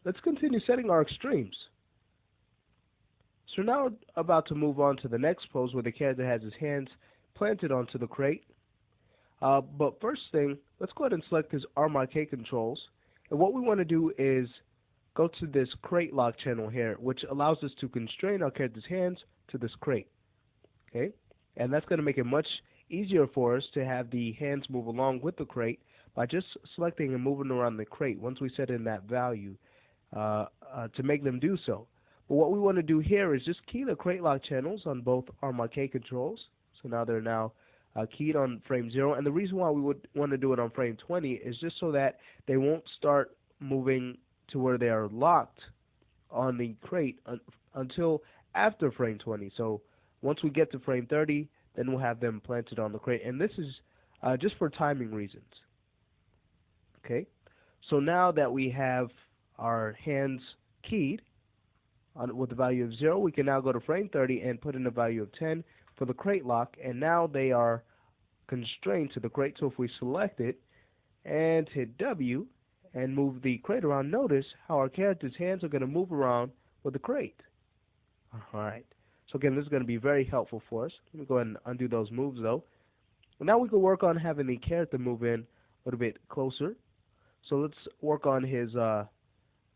let's continue setting our extremes. So now we're about to move on to the next pose where the character has his hands planted onto the crate. But first thing, let's go ahead and select his RMRK controls. And what we want to do is go to this crate lock channel here, which allows us to constrain our character's hands to this crate. Okay, and that's going to make it much easier for us to have the hands move along with the crate by just selecting and moving around the crate once we set in that value to make them do so. But what we want to do here is just key the crate lock channels on both RMRK controls. So now they're keyed on frame 0, and the reason why we would want to do it on frame 20 is just so that they won't start moving to where they are locked on the crate until after frame 20. So once we get to frame 30, then we'll have them planted on the crate, and this is just for timing reasons. Okay, so now that we have our hands keyed with the value of 0, we can now go to frame 30 and put in a value of 10 for the crate lock, and now they are constrained to the crate. So if we select it and hit W and move the crate around, notice how our character's hands are going to move around with the crate. Alright, so again, this is going to be very helpful for us. Let me go ahead and undo those moves though. Now we can work on having the character move in a little bit closer. So let's work on his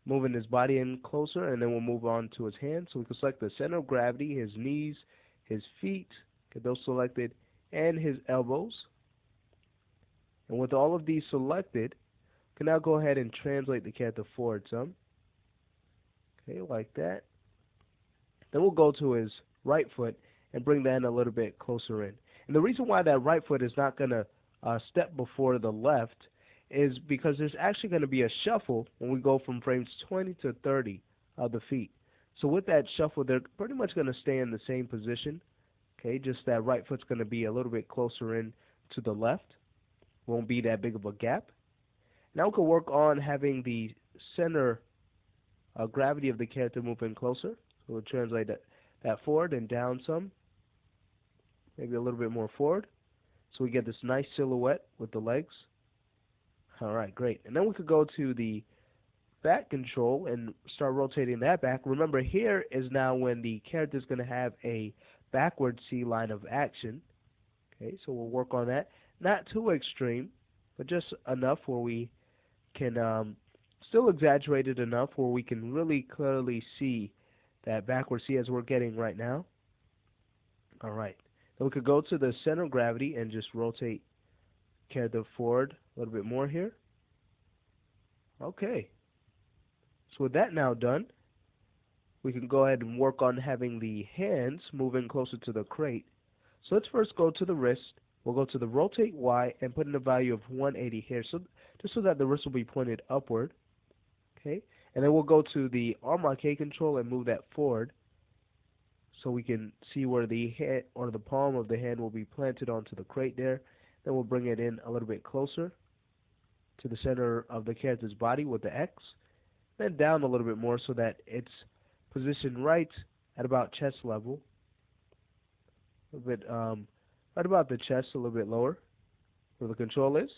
moving his body in closer, and then we'll move on to his hands. So we can select the center of gravity, his knees, his feet, get those selected, and his elbows. And with all of these selected, we can now go ahead and translate the character forward some. Okay, like that. Then we'll go to his right foot and bring that in a little bit closer in. And the reason why that right foot is not going to step before the left is because there's actually going to be a shuffle when we go from frames 20 to 30 of the feet. So with that shuffle, they're pretty much going to stay in the same position. Okay, just that right foot's going to be a little bit closer in to the left. Won't be that big of a gap. Now we can work on having the center gravity of the character move in closer. So we'll translate that forward and down some. Maybe a little bit more forward. So we get this nice silhouette with the legs. Alright, great. And then we could go to the back control and start rotating that back. Remember, here is now when the character is going to have a backward C line of action. Okay, so we'll work on that. Not too extreme, but just enough where we can still exaggerate it enough where we can really clearly see that backward C as we're getting right now. Alright, then we could go to the center of gravity and just rotate character forward a little bit more here. Okay, so with that now done, we can go ahead and work on having the hands moving closer to the crate. So let's first go to the wrist. We'll go to the rotate Y and put in a value of 180 here, so just so that the wrist will be pointed upward. Okay, and then we'll go to the RMRK control and move that forward, so we can see where the head or the palm of the hand will be planted onto the crate there. Then we'll bring it in a little bit closer to the center of the character's body with the X, then down a little bit more so that it's positioned right at about chest level, a little bit right about the chest, a little bit lower where the control is.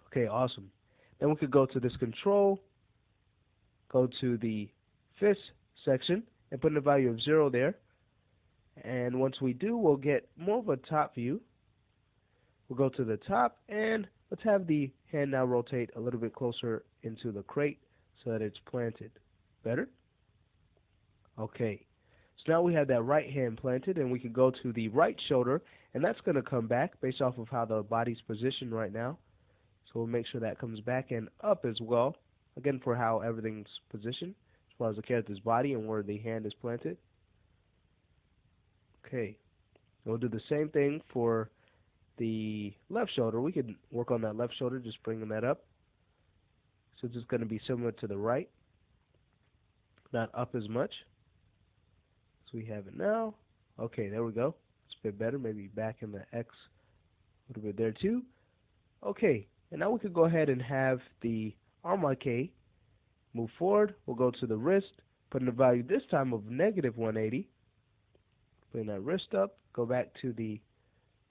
Okay, awesome. Then we could go to this control, go to the fist section and put in a value of 0 there, and once we do, we'll get more of a top view. We'll go to the top, and let's have the hand now rotate a little bit closer into the crate so that it's planted. Better? Okay. So now we have that right hand planted, and we can go to the right shoulder, and that's going to come back based off of how the body's positioned right now. So we'll make sure that comes back and up as well, again for how everything's positioned as far as the character's body and where the hand is planted. Okay. We'll do the same thing for the left shoulder. We can work on that left shoulder, just bringing that up. So it's just going to be similar to the right, not up as much. So we have it now. Okay, there we go. It's a bit better. Maybe back in the X a little bit there too. Okay, and now we could go ahead and have the RMRK move forward. We'll go to the wrist, put in a value this time of negative 180. Bring that wrist up. Go back to the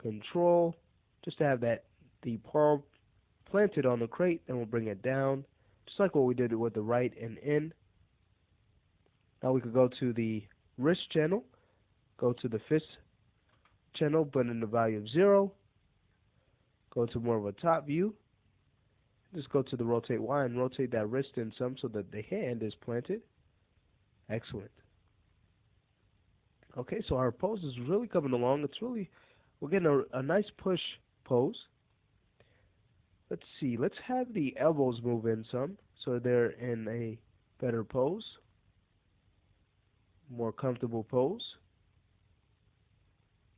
control, just to have that the palm planted on the crate, then we'll bring it down just like what we did with the right and in. Now we could go to the wrist channel, go to the fist channel, put in the value of 0, go to more of a top view, just go to the rotate Y and rotate that wrist in some so that the hand is planted. Excellent. Okay, so our pose is really coming along. We're getting a nice push pose. Let's see, let's have the elbows move in some so they're in a better pose, more comfortable pose.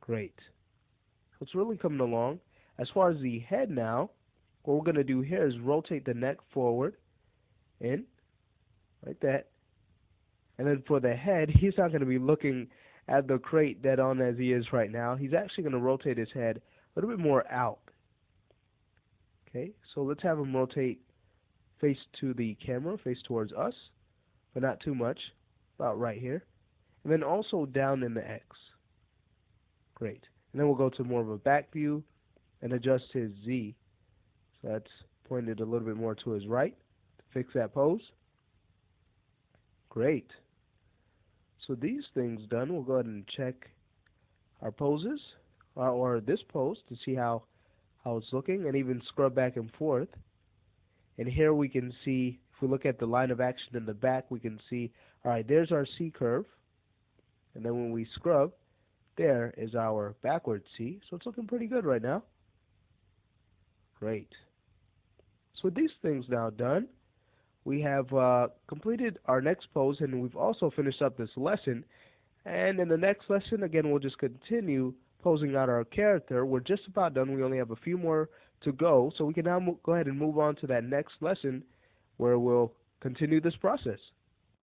Great. So it's really coming along. As far as the head now, what we're going to do here is rotate the neck forward, in, like that. And then for the head, he's not going to be looking at the crate dead on as he is right now. He's actually going to rotate his head a little bit more out. Okay, so let's have him rotate face to the camera, face towards us, but not too much, about right here. And then also down in the X. Great. And then we'll go to more of a back view and adjust his Z. So that's pointed a little bit more to his right to fix that pose. Great. So these things done, we'll go ahead and check our poses, or this pose, to see how it's looking, and even scrub back and forth. And here we can see, if we look at the line of action in the back, we can see, alright, there's our C curve. And then when we scrub, there is our backward C. So it's looking pretty good right now. Great. So with these things now done, we have completed our next pose, and we've also finished up this lesson. And in the next lesson, again, we'll just continue posing out our character. We're just about done. We only have a few more to go, so we can now go ahead and move on to that next lesson where we'll continue this process.